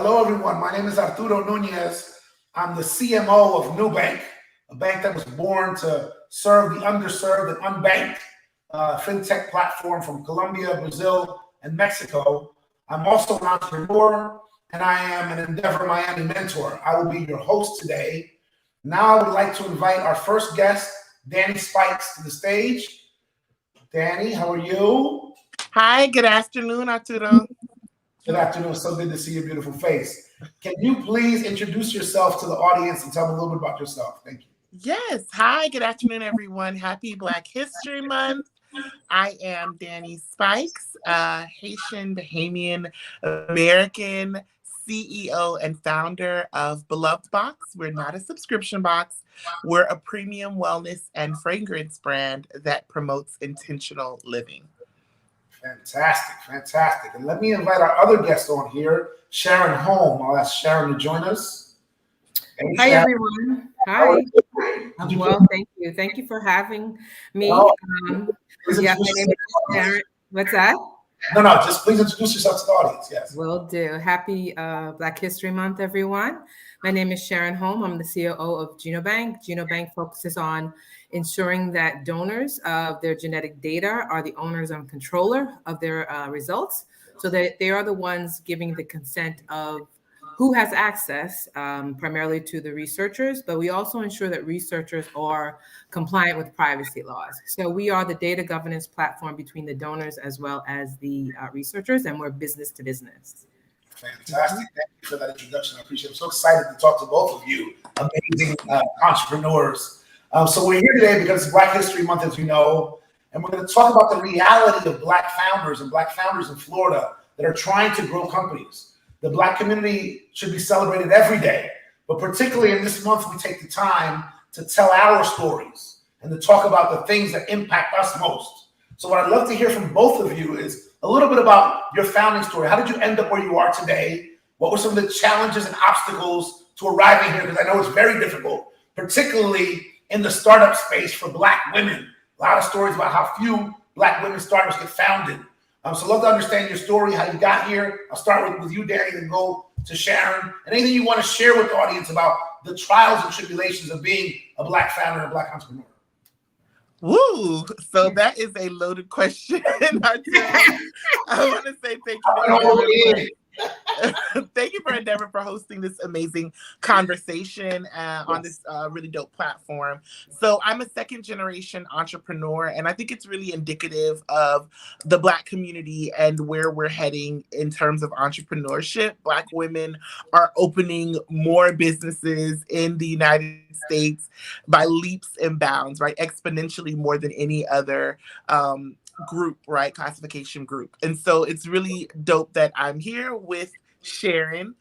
Hello, everyone. My name is Arturo Nunez. I'm the CMO of Nubank, a bank that was born to serve the underserved and unbanked, fintech platform from Colombia, Brazil, and Mexico. I'm also an entrepreneur, and I am an Endeavor Mentor. I will be your host today. Now I would like to invite our first guest, Danie Spikes, to the stage. Danie, how are you? Hi, good afternoon, Arturo. Good afternoon. So good to see your beautiful face. Can you please introduce yourself to the audience and tell me a little bit about yourself? Thank you. Yes. Hi, good afternoon, everyone. Happy Black History Month. I am Danie Spikes, Haitian, Bahamian, American CEO and founder of Beloved Box. We're not a subscription box. We're a premium wellness and fragrance brand that promotes intentional living. Fantastic. And let me invite our other guest on here, Sharon Holm. I'll ask Sharon to join us. Hey, hi, Sharon. Everyone. Hi. I'm well, thank you. Thank you for having me. My name is Sharon. What's that? No, just please introduce yourself to the audience. Yes. Will do. Happy Black History Month, everyone. My name is Sharon Holm. I'm the COO of Genobank. Genobank focuses on ensuring that donors of their genetic data are the owners and controller of their results, so that they are the ones giving the consent of who has access, primarily to the researchers, but we also ensure that researchers are compliant with privacy laws. So we are the data governance platform between the donors as well as the researchers, and we're business to business. Fantastic. Thank you for that introduction. I appreciate it. I'm so excited to talk to both of you, amazing entrepreneurs. So we're here today because it's Black History Month, as you know, and we're going to talk about the reality of Black founders and Black founders in Florida that are trying to grow companies. The Black community should be celebrated every day, but particularly in this month, we take the time to tell our stories and to talk about the things that impact us most. So what I'd love to hear from both of you is a little bit about your founding story. How did you end up where you are today? What were some of the challenges and obstacles to arriving here? Because I know it's very difficult, particularly in the startup space for Black women. A lot of stories about how few Black women startups get founded. So I'd love to understand your story, how you got here. I'll start with you, Danie, and go to Sharon. And anything you want to share with the audience about the trials and tribulations of being a Black founder and a Black entrepreneur. Woo! So that is a loaded question. I want to say thank you. Thank you for Endeavor for hosting this amazing conversation on this really dope platform. So I'm a second generation entrepreneur, and I think it's really indicative of the Black community and where we're heading in terms of entrepreneurship. Black women are opening more businesses in the United States by leaps and bounds, right? Exponentially more than any other group, right? Classification group. And so it's really dope that I'm here with Sharon.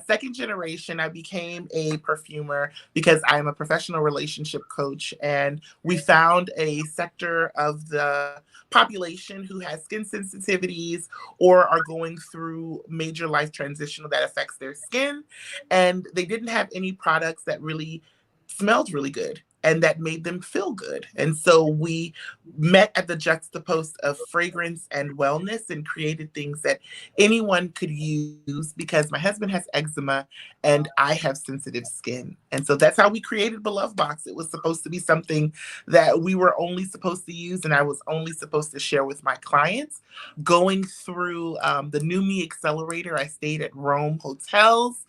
Second generation, I became a perfumer because I'm a professional relationship coach, and we found a sector of the population who has skin sensitivities or are going through major life transition that affects their skin, and they didn't have any products that really smelled really good and that made them feel good. And so we met at the juxtapost of fragrance and wellness and created things that anyone could use, because my husband has eczema and I have sensitive skin. And so that's how we created Beloved Box. It was supposed to be something that we were only supposed to use and I was only supposed to share with my clients. Going through the New Me Accelerator, I stayed at Rome hotels.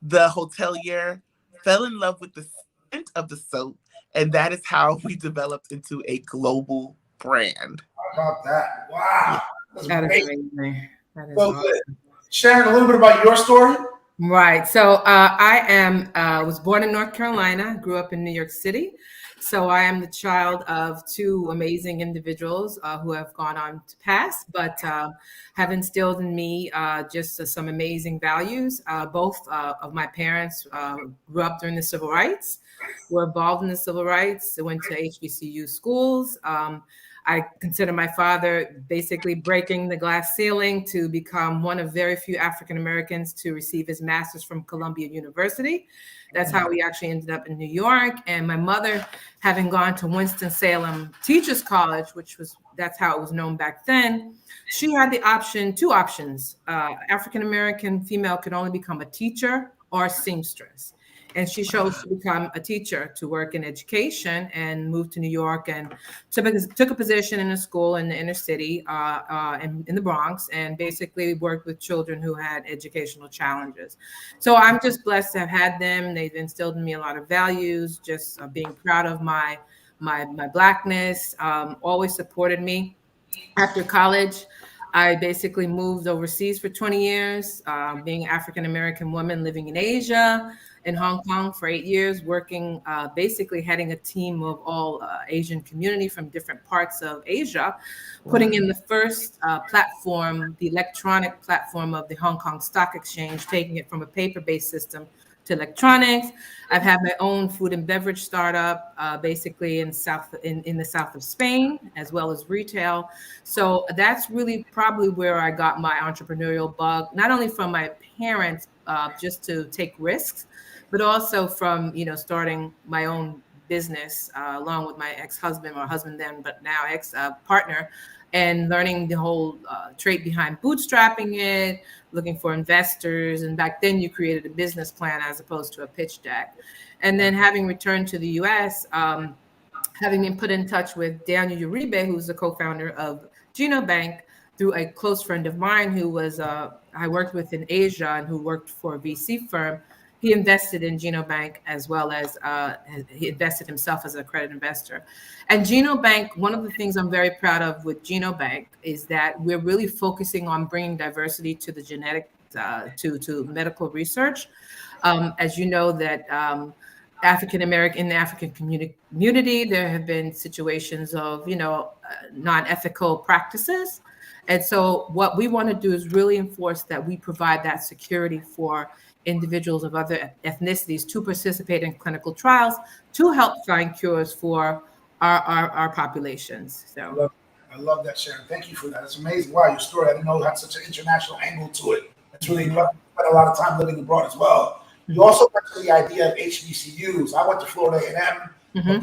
The hotelier fell in love with the scent of the soap, and that is how we developed into a global brand. How about that? Wow. That is amazing. That is so awesome. Good. Sharon, a little bit about your story. Right. So I was born in North Carolina, grew up in New York City. So I am the child of two amazing individuals who have gone on to pass, but have instilled in me just some amazing values. Both of my parents grew up during the civil rights, were involved in the civil rights. They went to HBCU schools. I consider my father basically breaking the glass ceiling to become one of very few African Americans to receive his master's from Columbia University. That's how we actually ended up in New York. And my mother, having gone to Winston-Salem Teachers College, which was that's how it was known back then. She had the option, two options. African-American female could only become a teacher or a seamstress. And she chose to become a teacher, to work in education, and moved to New York and took a position in a school in the inner city in the Bronx, and basically worked with children who had educational challenges. So I'm just blessed to have had them. They've instilled in me a lot of values, just being proud of my Blackness, always supported me. After college, I basically moved overseas for 20 years, being an African-American woman living in Asia, in Hong Kong for 8 years, working, basically heading a team of all Asian community from different parts of Asia, putting in the first platform, the electronic platform of the Hong Kong Stock Exchange, taking it from a paper-based system to electronics. I've had my own food and beverage startup, basically in the south of Spain, as well as retail. So that's really probably where I got my entrepreneurial bug, not only from my parents, just to take risks, but also from starting my own business along with my ex-husband, or husband then, but now ex-partner, and learning the whole trait behind bootstrapping it, looking for investors. And back then you created a business plan as opposed to a pitch deck. And then having returned to the US, having been put in touch with Danie Uribe, who's the co-founder of Genobank, through a close friend of mine who was I worked with in Asia and who worked for a VC firm. He invested in Genobank, as well as he invested himself as an accredited investor. And Genobank, one of the things I'm very proud of with Genobank is that we're really focusing on bringing diversity to the genetic, to medical research. As you know, that in the African community, there have been situations of, non-ethical practices. And so what we want to do is really enforce that we provide that security for individuals of other ethnicities to participate in clinical trials to help find cures for our populations. So I love that, Sharon. Thank you for that. It's amazing. Wow, your story. I didn't know it had such an international angle to it. It's really spent a lot of time living abroad as well. You also mentioned the idea of HBCUs. I went to Florida A&M, a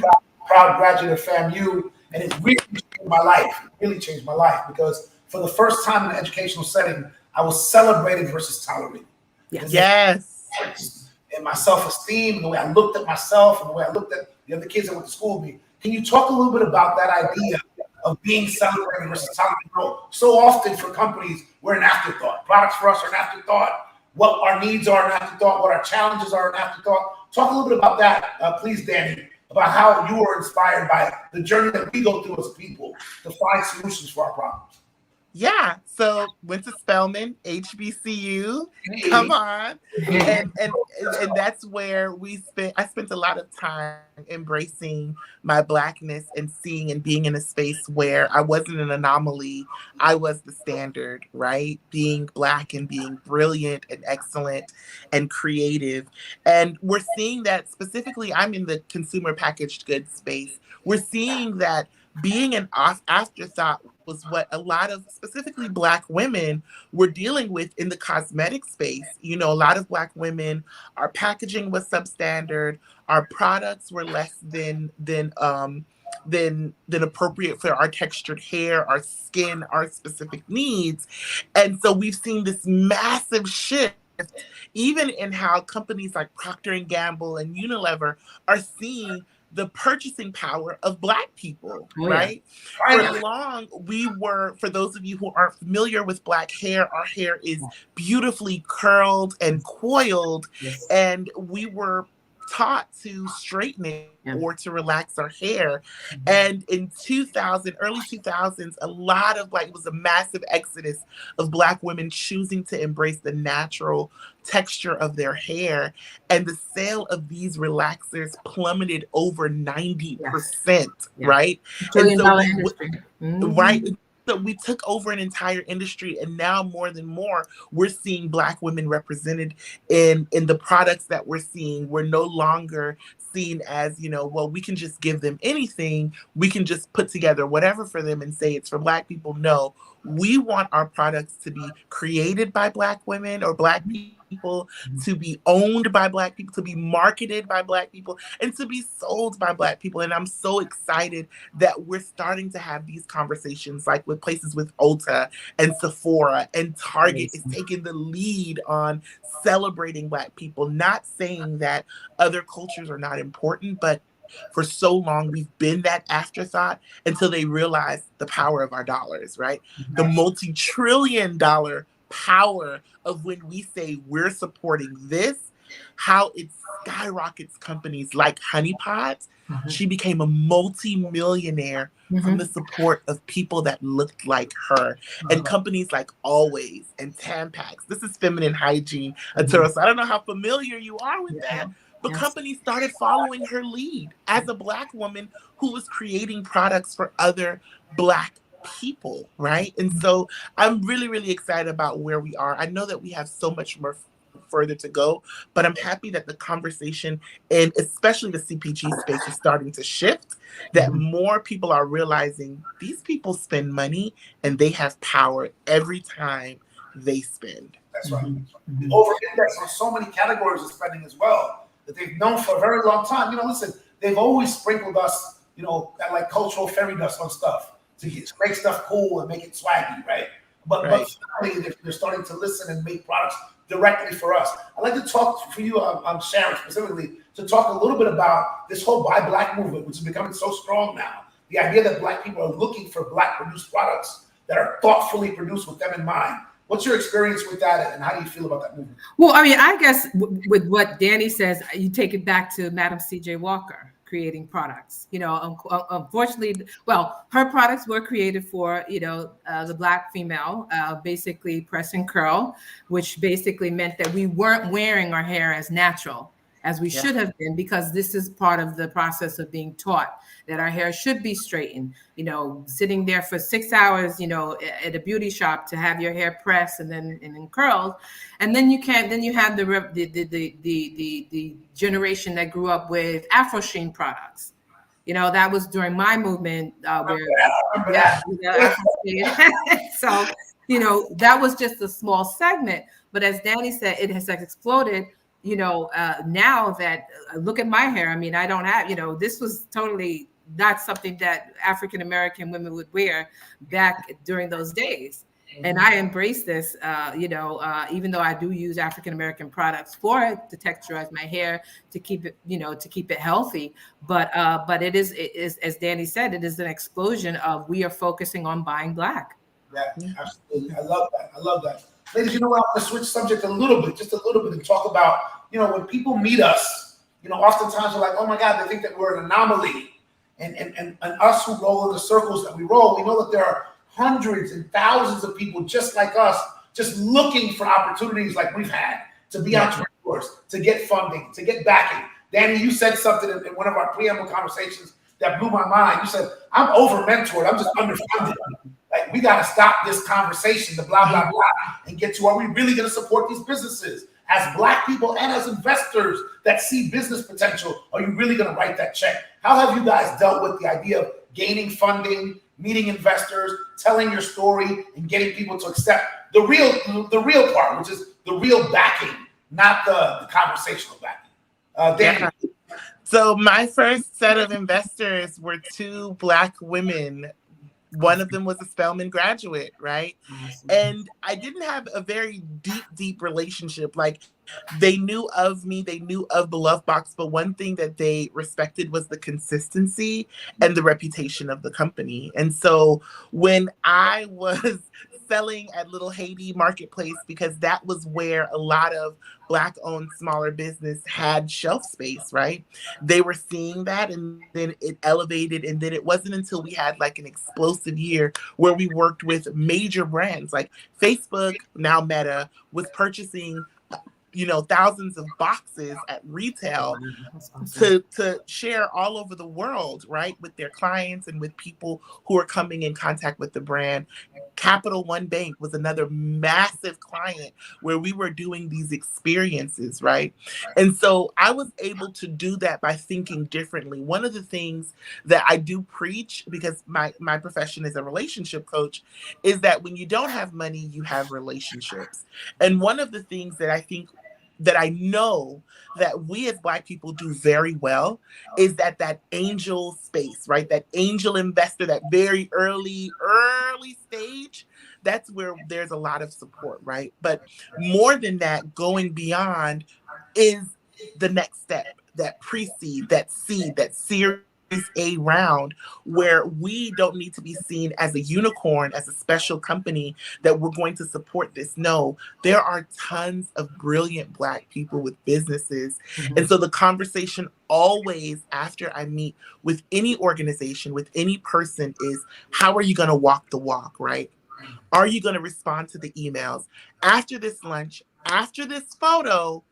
proud graduate of FAMU, and it really changed my life. It really changed my life because for the first time in an educational setting, I was celebrated versus tolerated. Yes. And my self-esteem, the way I looked at myself, and the way I looked at the other kids that went to school with me. Can you talk a little bit about that idea of being celebrated versus tolerated? So often for companies, we're an afterthought. Products for us are an afterthought. What our needs are an afterthought. What our challenges are an afterthought. Talk a little bit about that, please, Danie, about how you were inspired by the journey that we go through as people to find solutions for our problems. Yeah, so went to Spelman, HBCU. Come on, and that's where I spent a lot of time embracing my Blackness and seeing and being in a space where I wasn't an anomaly. I was the standard, right? Being Black and being brilliant and excellent and creative, and we're seeing that specifically. I'm in the consumer packaged goods space. We're seeing that being an afterthought was what a lot of specifically Black women were dealing with in the cosmetic space. A lot of Black women, our packaging was substandard, our products were less than appropriate for our textured hair, our skin, our specific needs. And so we've seen this massive shift even in how companies like Procter & Gamble and Unilever are seeing the purchasing power of Black people, right? For long, for those of you who aren't familiar with Black hair, our hair is beautifully curled and coiled, and we were taught to straighten it or to relax our hair. And in early 2000s, it was a massive exodus of Black women choosing to embrace the natural texture of their hair. And the sale of these relaxers plummeted over 90%, right? $1 trillion industry. Right. So we took over an entire industry, and now more than more, we're seeing Black women represented in the products that we're seeing. We're no longer seen as, we can just give them anything. We can just put together whatever for them and say it's for Black people. No, We want our products to be created by Black women or Black people, to be owned by Black people, to be marketed by Black people, and to be sold by Black people. And I'm so excited that we're starting to have these conversations, like with places with Ulta and Sephora and Target is taking the lead on celebrating Black people, not saying that other cultures are not important, but for so long we've been that afterthought until they realize the power of our dollars, right? The multi-trillion-dollar power of when we say we're supporting this, how it skyrockets companies like Honey Pot. She became a multi-millionaire from the support of people that looked like her. And companies like Always and Tampax. This is feminine hygiene, Arturo. So I don't know how familiar you are with that. But companies started following her lead as a Black woman who was creating products for other Black people, right? And so I'm really, really excited about where we are. I know that we have so much more further to go, but I'm happy that the conversation, and especially the CPG space, is starting to shift, that more people are realizing these people spend money and they have power every time they spend. That's right. Over-index on so many categories of spending as well that they've known for a very long time. Listen, they've always sprinkled us, like cultural fairy dust on stuff to make stuff cool and make it swaggy, right? But finally, they're starting to listen and make products directly for us. I'd like to talk for you, Sharon, specifically, to talk a little bit about this whole Buy Black movement, which is becoming so strong now. The idea that Black people are looking for Black-produced products that are thoughtfully produced with them in mind. What's your experience with that, and how do you feel about that movement? Well, I mean, I guess with what Danie says, you take it back to Madam C.J. Walker creating products. Unfortunately, her products were created for, the Black female, basically press and curl, which basically meant that we weren't wearing our hair as natural as we should have been, because this is part of the process of being taught that our hair should be straightened. Sitting there for 6 hours, at a beauty shop to have your hair pressed and then curled, and then you have the generation that grew up with Afro Sheen products. That was during my movement so that was just a small segment. But as Danie said, it has exploded. Now that look at my hair, I mean, I don't have, this was totally not something that African American women would wear back during those days. And I embrace this, even though I do use African American products to texturize my hair, to keep it healthy. But it is, as Danie said, it is an explosion of, we are focusing on buying Black. Yeah, absolutely. I love that. Ladies, I want to switch subject just a little bit, and talk about, when people meet us, oftentimes they're like, oh my God, they think that we're an anomaly. And us who roll in the circles that we roll, we know that there are hundreds and thousands of people just like us, just looking for opportunities like we've had, to be entrepreneurs, to get funding, to get backing. Danie, you said something in one of our preamble conversations that blew my mind. You said, I'm over-mentored, I'm just underfunded. Like, we got to stop this conversation, the blah, blah, blah, and get to, are we really going to support these businesses? As Black people and as investors that see business potential, are you really going to write that check? How have you guys dealt with the idea of gaining funding, meeting investors, telling your story, and getting people to accept the real part, which is the real backing, not the conversational backing? Danie. So my first set of investors were two Black women. One of them was a Spelman graduate, right? Awesome. And I didn't have a very deep relationship. Like, they knew of me, they knew of the Love Box, but one thing that they respected was the consistency and the reputation of the company. And so when I was selling at Little Haiti Marketplace, because that was where a lot of Black-owned smaller business had shelf space, right? They were seeing that, and then it elevated. And then it wasn't until we had like an explosive year where we worked with major brands like Facebook, now Meta, was purchasing thousands of boxes at retail That's awesome. to share all over the world, right, with their clients and with people who are coming in contact with the brand. Capital One Bank was another massive client where we were doing these experiences, right? And so I was able to do that by thinking differently. One of the things that I do preach, because my profession is a relationship coach, is that when you don't have money, you have relationships. And one of the things that I think that I know that we as Black people do very well is that angel space, right? That angel investor, that very early stage, that's where there's a lot of support, right? But more than that, going beyond is the next step, that pre-seed, that seed, that Series A round, where we don't need to be seen as a unicorn, as a special company that we're going to support this. No, there are tons of brilliant Black people with businesses. And so the conversation always after I meet with any organization, with any person, is how are you going to walk the walk, right? Are you going to respond to the emails? After this lunch, after this photo,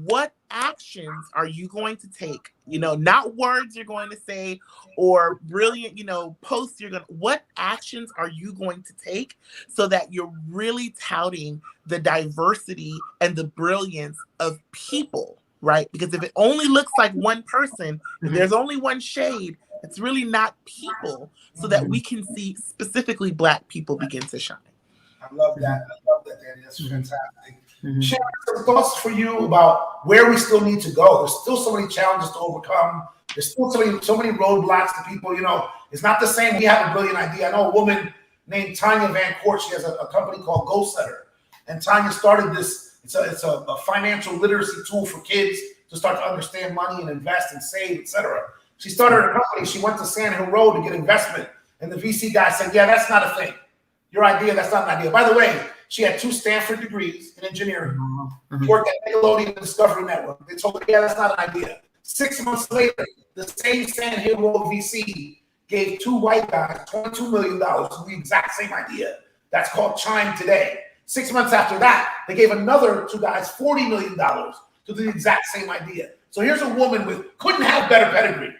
what actions are you going to take? Not words you're going to say or brilliant, posts what actions are you going to take so that you're really touting the diversity and the brilliance of people, right? Because if it only looks like one person, if there's only one shade, it's really not people, so that we can see specifically Black people begin to shine. I love that. Danie. That's fantastic. Sharon, some thoughts for you about where we still need to go. There's still so many challenges to overcome. There's still so many roadblocks to people. It's not the same. We have a brilliant idea. I know a woman named Tanya Van Court. She has a company called GoSetter. And Tanya started this. It's a financial literacy tool for kids to start to understand money and invest and save, etc. She started a company. She went to Sand Hill Road to get investment. And the VC guy said, yeah, that's not a thing. Your idea, that's not an idea. By the way, she had 2 Stanford degrees in engineering. She worked at Nickelodeon and Discovery Network. They told her, yeah, that's not an idea. 6 months later, the same Sand Hill Road VC gave 2 white guys $22 million to the exact same idea. That's called Chime today. 6 months after that, they gave another 2 guys $40 million to the exact same idea. So here's a woman couldn't have better pedigree.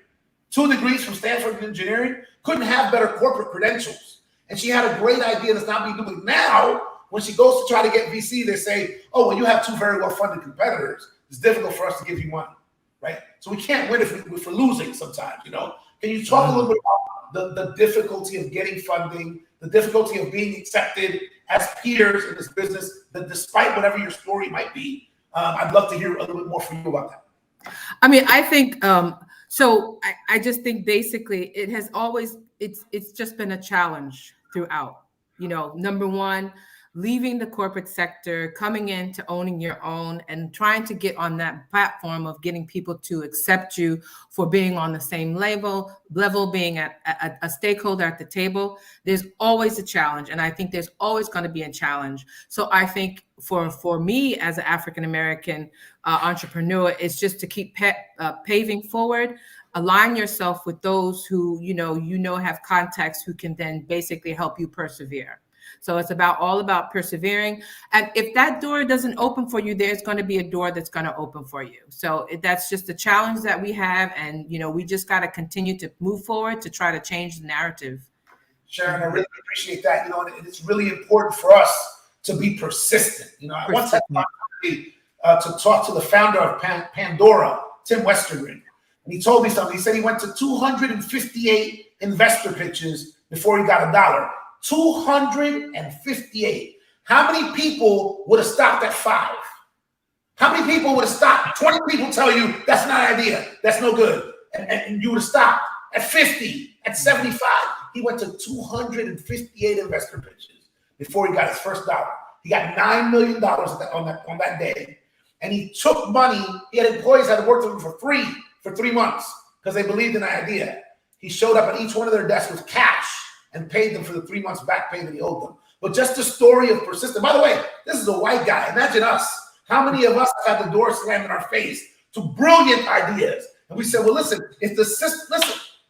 2 degrees from Stanford in engineering, couldn't have better corporate credentials. And she had a great idea that's not being done. Now, when she goes to try to get VC, they say, oh, well, you have 2 very well-funded competitors. It's difficult for us to give you money, right? So we can't win if we're losing sometimes, Can you talk a little bit about the difficulty of getting funding, the difficulty of being accepted as peers in this business, that despite whatever your story might be? I'd love to hear a little bit more from you about that. I mean, I think, so I just think basically it has always, it's just been a challenge throughout. Number one, leaving the corporate sector, coming into owning your own and trying to get on that platform of getting people to accept you for being on the same level, being a stakeholder at the table. There's always a challenge. And I think there's always going to be a challenge. So I think for me as an African-American entrepreneur, it's just to keep paving forward, align yourself with those who, have contacts who can then basically help you persevere. So it's all about persevering. And if that door doesn't open for you, there's going to be a door that's going to open for you. So that's just the challenge that we have. And, we just got to continue to move forward to try to change the narrative. Sharon, I really appreciate that. And it's really important for us to be persistent. I once had the opportunity to talk to the founder of Pandora, Tim Westergren. And he told me something. He said he went to 258 investor pitches before he got $1. 258. How many people would have stopped at 5? How many people would have stopped? 20 people tell you that's not an idea, that's no good. And you would have stopped at 50, at 75. He went to 258 investor pitches before he got his first $1. He got $9 million on that day. And he took money. He had employees that had worked with him for free for 3 months because they believed in the idea. He showed up at each one of their desks with cash and paid them for the 3 months back pay that he owed them. But just the story of persistence. By the way, this is a white guy. Imagine us. How many of us have had the door slammed in our face to brilliant ideas? And we said, well, listen,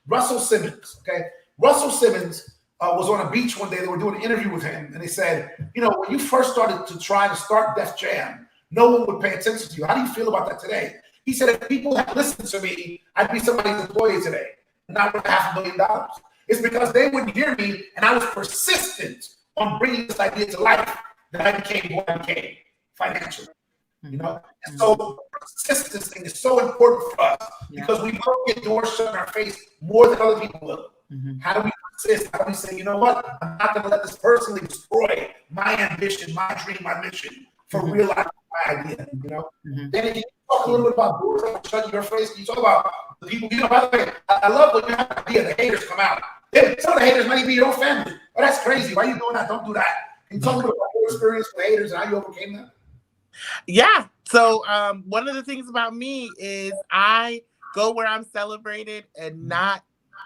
Russell Simmons, okay? Russell Simmons was on a beach one day. They were doing an interview with him. And they said, when you first started to try to start Def Jam, no one would pay attention to you. How do you feel about that today? He said, if people had listened to me, I'd be somebody's employee today, not worth $500 million. It's because they wouldn't hear me, and I was persistent on bringing this idea to life that I became what I became financially. You know, and so the persistence thing is so important for us because we don't get doors shut in our face more than other people will. How do we persist? How do we say, you know what? I'm not going to let this personally destroy my ambition, my dream, my mission for realizing my idea. You know, then can you talk a little bit about doors that shut in your face? Can you talk about the people? You know, by the way, I love when you have an idea, the haters come out. Some of the haters might even be your own family. Oh, that's crazy. Why are you doing that? Don't do that. Can you talk a little about your experience with haters and how you overcame that? Yeah. So one of the things about me is I go where I'm celebrated and not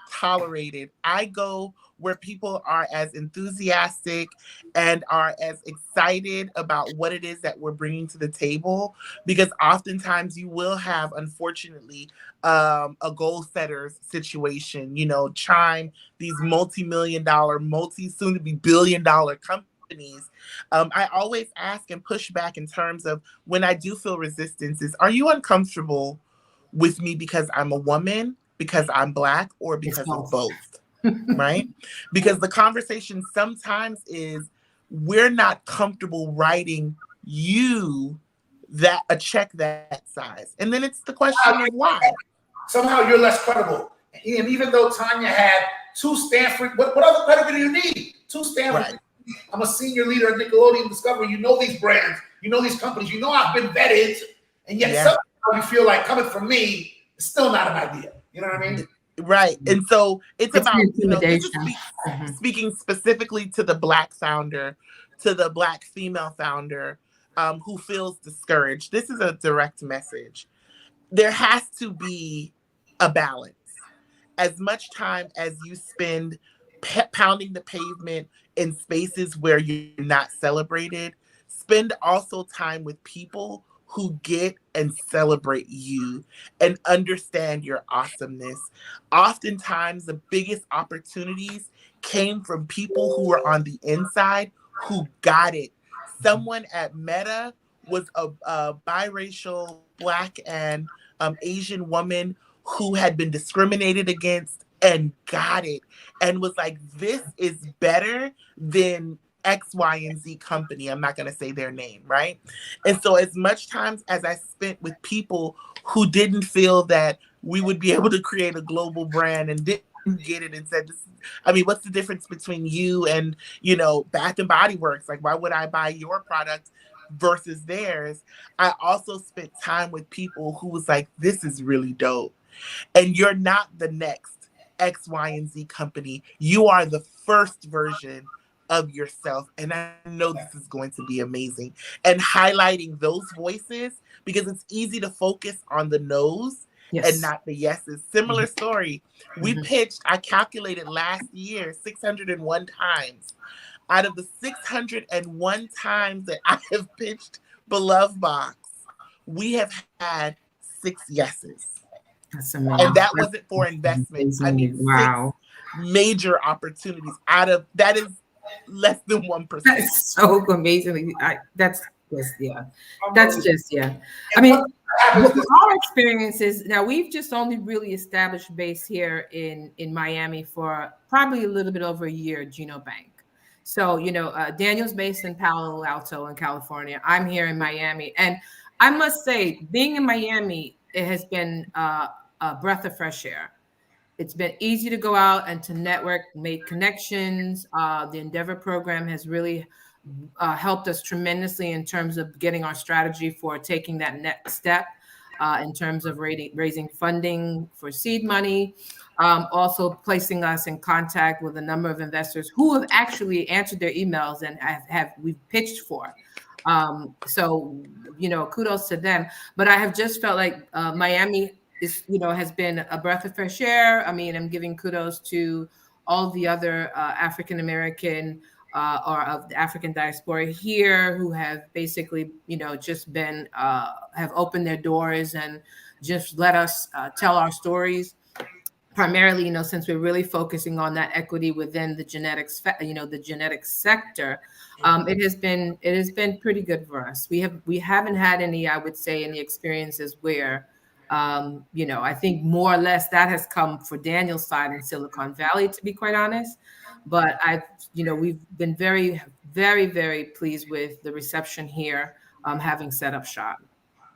tolerated. I go where people are as enthusiastic and are as excited about what it is that we're bringing to the table, because oftentimes you will have, unfortunately, a goal setters situation, you know, Chime, these multi-million dollar, soon to be billion dollar companies. I always ask and push back in terms of when I do feel resistance is, are you uncomfortable with me because I'm a woman, because I'm Black, or because of both? Right? Because the conversation sometimes is we're not comfortable writing you that a check that size. And then it's the question of why. Somehow you're less credible. And even though Tanya had 2 Stanford, what other credibility do you need? 2 Stanford. Right. I'm a senior leader at Nickelodeon Discovery. You know these brands, you know these companies, you know I've been vetted, and yet somehow you feel like coming from me is still not an idea. You know what I mean? Right. And so it's about, you know, this is speaking specifically to the Black founder, to the Black female founder who feels discouraged. This is a direct message. There has to be a balance. As much time as you spend pounding the pavement in spaces where you're not celebrated, spend also time with people who get and celebrate you and understand your awesomeness. Oftentimes, the biggest opportunities came from people who were on the inside who got it. Someone at Meta was a biracial Black and Asian woman who had been discriminated against and got it and was like, this is better than X, Y, and Z company. I'm not going to say their name, right? And so as much time as I spent with people who didn't feel that we would be able to create a global brand and didn't get it and said, I mean, what's the difference between you and, you know, Bath and Body Works? Like, why would I buy your product versus theirs? I also spent time with people who was like, this is really dope. And you're not the next X, Y, and Z company. You are the first version of yourself. And I know this is going to be amazing. And highlighting those voices, because it's easy to focus on the no's and not the yeses. Similar story. We pitched, I calculated last year, 601 times. Out of the 601 times that I have pitched Beloved Box, we have had 6 yeses. That's amazing. And that wasn't for investment. I mean, 6 major opportunities out of that is less than 1%. That's so amazing. That's just I mean, our experiences now, we've just only really established base here in Miami for probably a little bit over a year, Genobank. So, you know, Daniel's based in Palo Alto in California. I'm here in Miami. And I must say, being in Miami, it has been a breath of fresh air. It's been easy to go out and to network, make connections. The Endeavor program has really helped us tremendously in terms of getting our strategy for taking that next step in terms of raising funding for seed money. Also placing us in contact with a number of investors who have actually answered their emails and we've pitched for. So, you know, kudos to them. But I have just felt like Miami is, you know, has been a breath of fresh air. I mean, I'm giving kudos to all the other African-American or of the African diaspora here who have basically, you know, just been, have opened their doors and just let us tell our stories. primarily, since we're really focusing on that equity within the genetics, the genetics sector, it has been pretty good for us. We haven't had any, I would say, any experiences where, I think more or less that has come for Daniel's side in Silicon Valley, to be quite honest. But we've been very, very, very pleased with the reception here, having set up shop.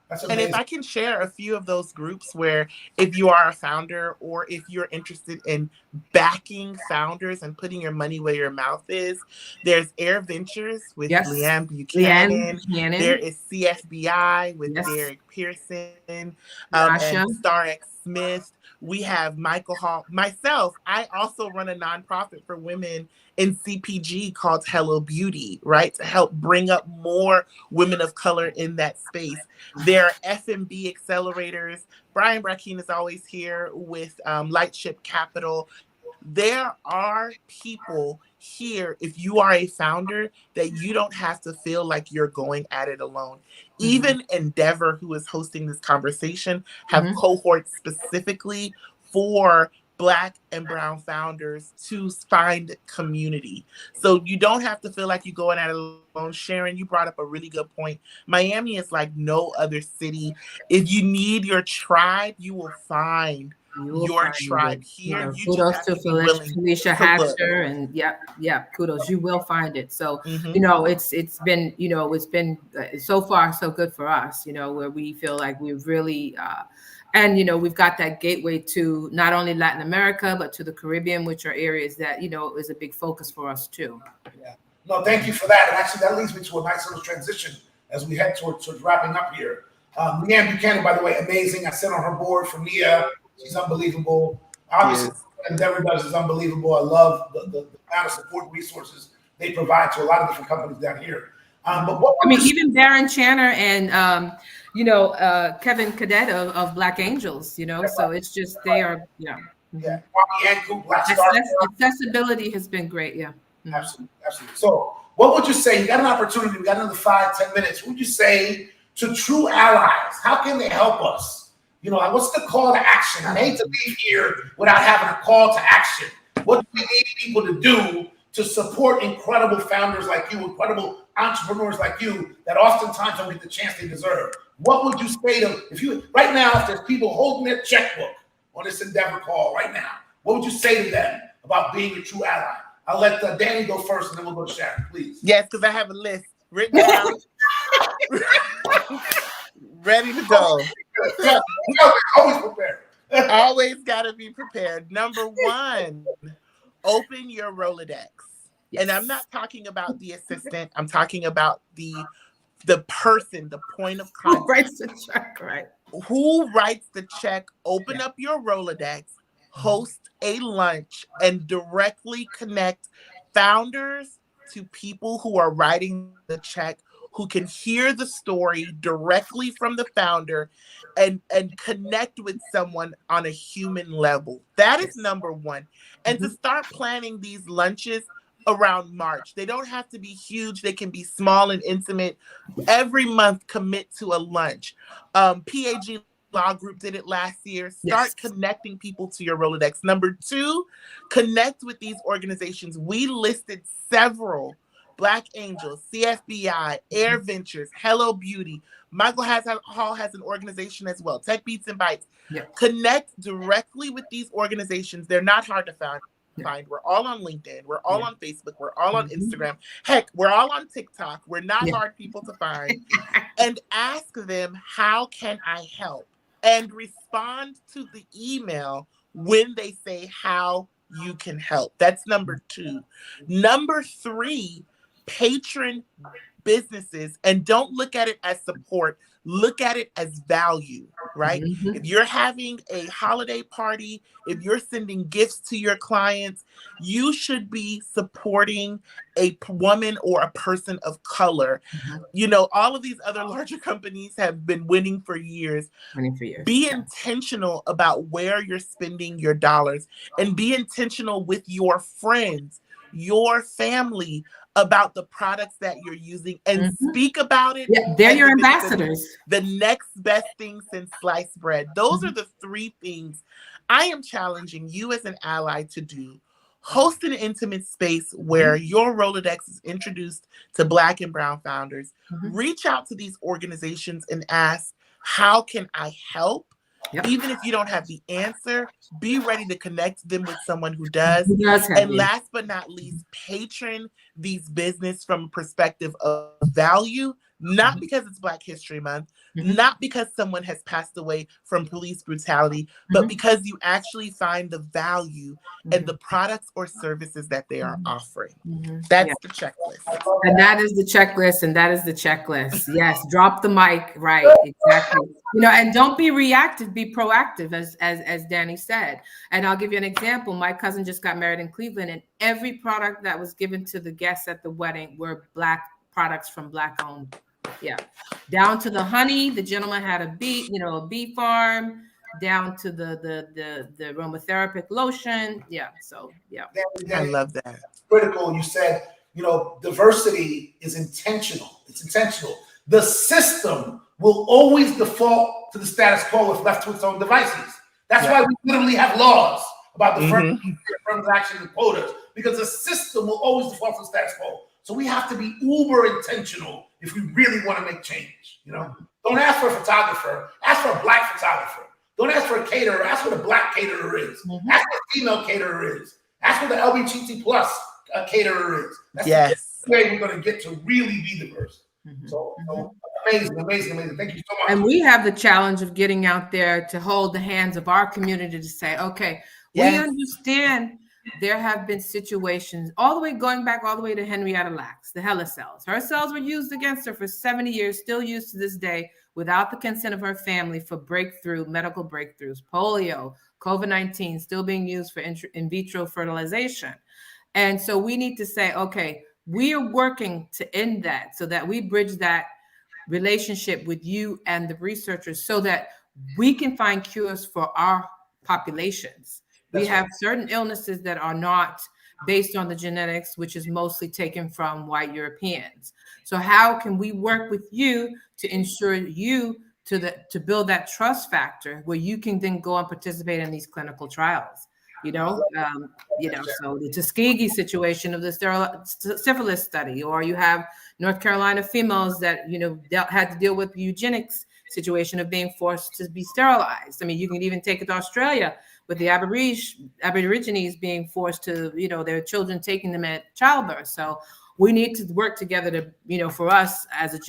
That's And if amazing. I can share a few of those groups where if you are a founder or if you're interested in backing founders and putting your money where your mouth is, there's Air Ventures with Yes, Leanne Leanne Buchanan. Buchanan. There is CFBI with Yes. Derek Pearson, Nasha. and Star X Smith. We have Michael Hall. Myself, I also run a nonprofit for women in CPG called Hello Beauty, right? To help bring up more women of color in that space. There are F&B accelerators. Brian Brackeen is always here with Lightship Capital. There are people here, if you are a founder, that you don't have to feel like you're going at it alone. Even Endeavor, who is hosting this conversation, have cohorts specifically for Black and brown founders to find community. So you don't have to feel like you're going at it alone. Sharon, you brought up a really good point. Miami is like no other city. If you need your tribe, you will find your tribe here. You just Kudos have to to be willing Felicia to look. Hatcher, and kudos. You will find it. So Mhm. it's been so far so good for us. Where we feel like we've really. And we've got that gateway to not only Latin America but to the Caribbean, which are areas that is a big focus for us too. Yeah. No, thank you for that. And actually, that leads me to a nice little transition as we head towards wrapping up here. Leanne Buchanan, by the way, amazing. I sit on her board for Mia. She's unbelievable. Obviously, what Endeavor does is unbelievable. I love the amount of support and resources they provide to a lot of different companies down here. But what even Baron Channer and Kevin Cadet of Black Angels, so it's just they are Black Star. Accessibility has been great. Absolutely. So what would you say? You got an opportunity, we got another 5-10 minutes. What would you say to true allies? How can they help us? What's the call to action? I hate to leave here without having a call to action. What do we need people to do to support incredible founders like you, incredible entrepreneurs like you that oftentimes don't get the chance they deserve? What would you say to right now, if there's people holding their checkbook on this Endeavor call right now, what would you say to them about being a true ally? I'll let Danie go first, and then we'll go to Sharon, please. Yes, because I have a list written down, ready to go. Always prepared. Always got to be prepared. Number one, open your Rolodex. Yes. And I'm not talking about the assistant. I'm talking about the person, the point of contact. Who writes the check, right? Who writes the check? Open up your Rolodex, host a lunch, and directly connect founders to people who are writing the check, who can hear the story directly from the founder and connect with someone on a human level. That is number one. And to start planning these lunches around March. They don't have to be huge. They can be small and intimate. Every month, commit to a lunch. PAG Law Group did it last year. Start connecting people to your Rolodex. Number two, connect with these organizations. We listed several: Black Angels, CFBI, Air Ventures, Hello Beauty. Michael Hall has an organization as well, Tech Beats and Bites. Connect directly with these organizations. They're not hard to find. We're all on LinkedIn. We're all on Facebook. We're all on Instagram. Heck, we're all on TikTok. We're not hard people to find. And ask them, how can I help? And respond to the email when they say how you can help. That's number two. Number three, patron businesses, and don't look at it as support. Look at it as value, right? If you're having a holiday party, if you're sending gifts to your clients, you should be supporting a woman or a person of color. All of these other larger companies have been winning for years. Be intentional about where you're spending your dollars, and be intentional with your friends, your family, about the products that you're using and speak about it. Yeah, they're your ambassadors. The next best thing since sliced bread. Those are the three things I am challenging you as an ally to do. Host an intimate space where your Rolodex is introduced to Black and Brown founders. Reach out to these organizations and ask, how can I help? Yep. Even if you don't have the answer, be ready to connect them with someone who does. And last but not least, patron these business from a perspective of value, not because it's Black History Month, not because someone has passed away from police brutality, but because you actually find the value in the products or services that they are offering. That's the checklist. And that is the checklist, and that is the checklist. Yes, drop the mic, right, exactly. You know, and don't be reactive, be proactive, as Danie said. And I'll give you an example. My cousin just got married in Cleveland, and every product that was given to the guests at the wedding were Black products from Black-owned. Yeah, down to the honey. The gentleman had a bee farm. Down to the aromatherapy lotion. Yeah, so yeah. I love that. Critical. You said, diversity is intentional. It's intentional. The system will always default to the status quo if left to its own devices. That's why we literally have laws about the transaction and quotas, because the system will always default to the status quo. So we have to be uber intentional if we really want to make change. Don't ask for a photographer, ask for a Black photographer. Don't ask for a caterer, ask what a Black caterer is. Ask what a female caterer is. Ask what the LGBT plus caterer is. That's the way we're going to get to really be diverse. So amazing. Thank you so much. And we have the challenge of getting out there to hold the hands of our community to say, okay, we understand there have been situations going back all the way to Henrietta Lacks, the HeLa cells. Her cells were used against her for 70 years, still used to this day, without the consent of her family for medical breakthroughs, polio, COVID-19, still being used for in vitro fertilization. And so we need to say, okay, we are working to end that so that we bridge that relationship with you and the researchers so that we can find cures for our populations. We have certain illnesses that are not based on the genetics, which is mostly taken from white Europeans. So how can we work with you to ensure you to build that trust factor where you can then go and participate in these clinical trials? So the Tuskegee situation of the syphilis study, or you have North Carolina females that had to deal with the eugenics situation of being forced to be sterilized. I mean, you can even take it to Australia with the Aborigines being forced to, their children taking them at childbirth. So we need to work together to, for us as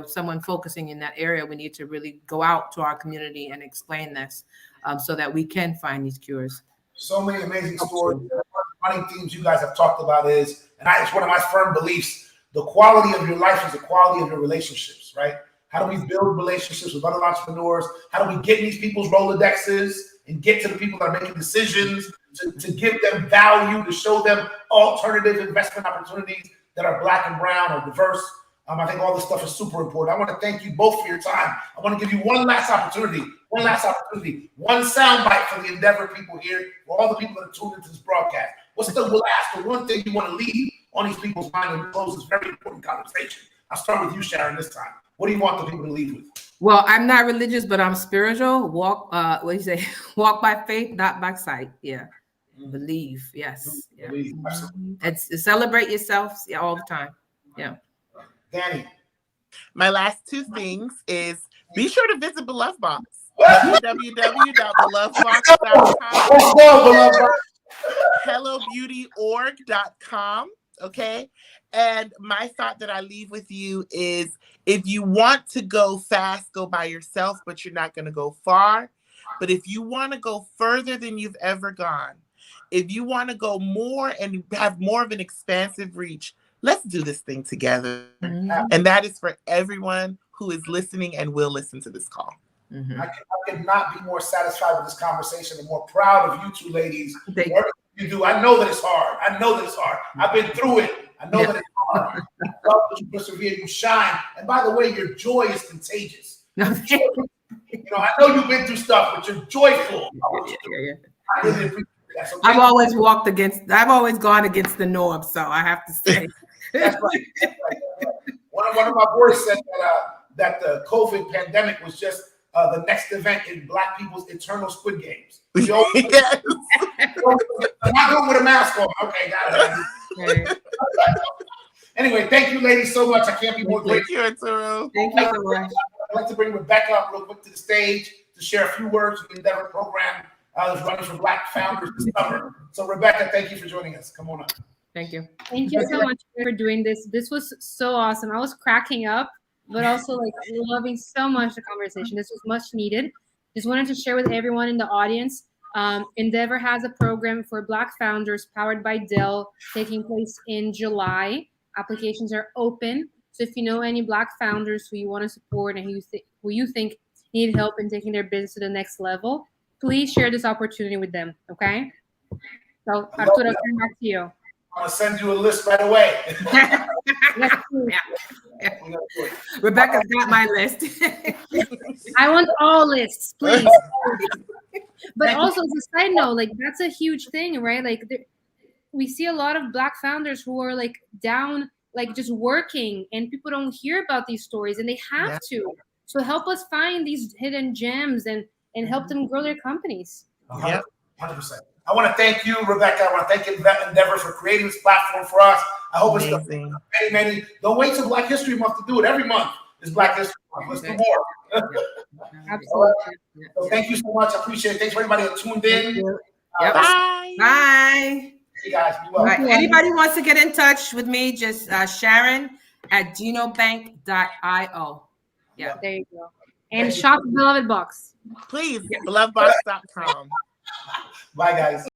someone focusing in that area, we need to really go out to our community and explain this so that we can find these cures. So many amazing stories. One of the running themes you guys have talked about is, and it's one of my firm beliefs, the quality of your life is the quality of your relationships, right? How do we build relationships with other entrepreneurs? How do we get in these people's Rolodexes and get to the people that are making decisions, to give them value, to show them alternative investment opportunities that are Black and brown or diverse? I think all this stuff is super important. I want to thank you both for your time. I want to give you one last opportunity, one soundbite for the Endeavor people here, for all the people that are tuned into this broadcast. We'll ask the one thing you want to leave on these people's mind and close this very important conversation. I'll start with you, Sharon, this time. What do you want the people to leave with? Well, I'm not religious, but I'm spiritual. Walk by faith, not by sight. Yeah. Believe. Yes. Yeah. Believe. It's celebrate yourself all the time. Yeah. Danie. My last two things is be sure to visit Beloved Box. www.belovedbox.com. hellobeautyorg.com. Okay. And my thought that I leave with you is, if you want to go fast, go by yourself, but you're not going to go far. But if you want to go further than you've ever gone, if you want to go more and have more of an expansive reach, let's do this thing together. And that is for everyone who is listening and will listen to this call. I could not be more satisfied with this conversation and more proud of you two ladies. Whatever you do, I know that it's hard. I've been through it. I know that it's hard. I love that you persevere, you shine. And by the way, your joy is contagious. I know you've been through stuff, but you're joyful. I really appreciate that. So I've always gone against the norm, so I have to say That's right. That's right. One of my boys said that the COVID pandemic was just the next event in Black people's eternal Squid Games. Yes. I'm not going with a mask on. Okay, got it. Anyway, thank you, ladies, so much. I can't be more grateful. Thank you, Arturo. Thank you so much. I'd like to bring Rebecca up real quick to the stage to share a few words of the Endeavor program that's running for Black founders this summer. So, Rebecca, thank you for joining us. Come on up. Thank you. Thank you so much for doing this. This was so awesome. I was cracking up, but also like loving so much the conversation. This was much needed. Just wanted to share with everyone in the audience. Endeavor has a program for Black founders powered by Dell taking place in July. Applications are open. So if you know any Black founders who you want to support and who you think need help in taking their business to the next level, please share this opportunity with them. Okay? So Arturo, turn back to you. I'm gonna send you a list right away. Rebecca's got my list. I want all lists, please. But also, as a side note, like that's a huge thing, right? Like we see a lot of Black founders who are like down, like just working, and people don't hear about these stories, and they have to. So help us find these hidden gems and help them grow their companies. 100%. I want to thank you, Rebecca. I want to thank Endeavor for creating this platform for us. I hope it's many. Don't wait till Black History Month to do it. Every month is Black History Month. Let's do more. Absolutely. So thank you so much. I appreciate it. Thanks for everybody that tuned in. Bye. Bye. Hey guys, be well. Right. Anybody wants to get in touch with me, just Sharon at genobank.io. Yeah. There you go. And shop Beloved Box. Please, belovedbox.com. Bye, guys.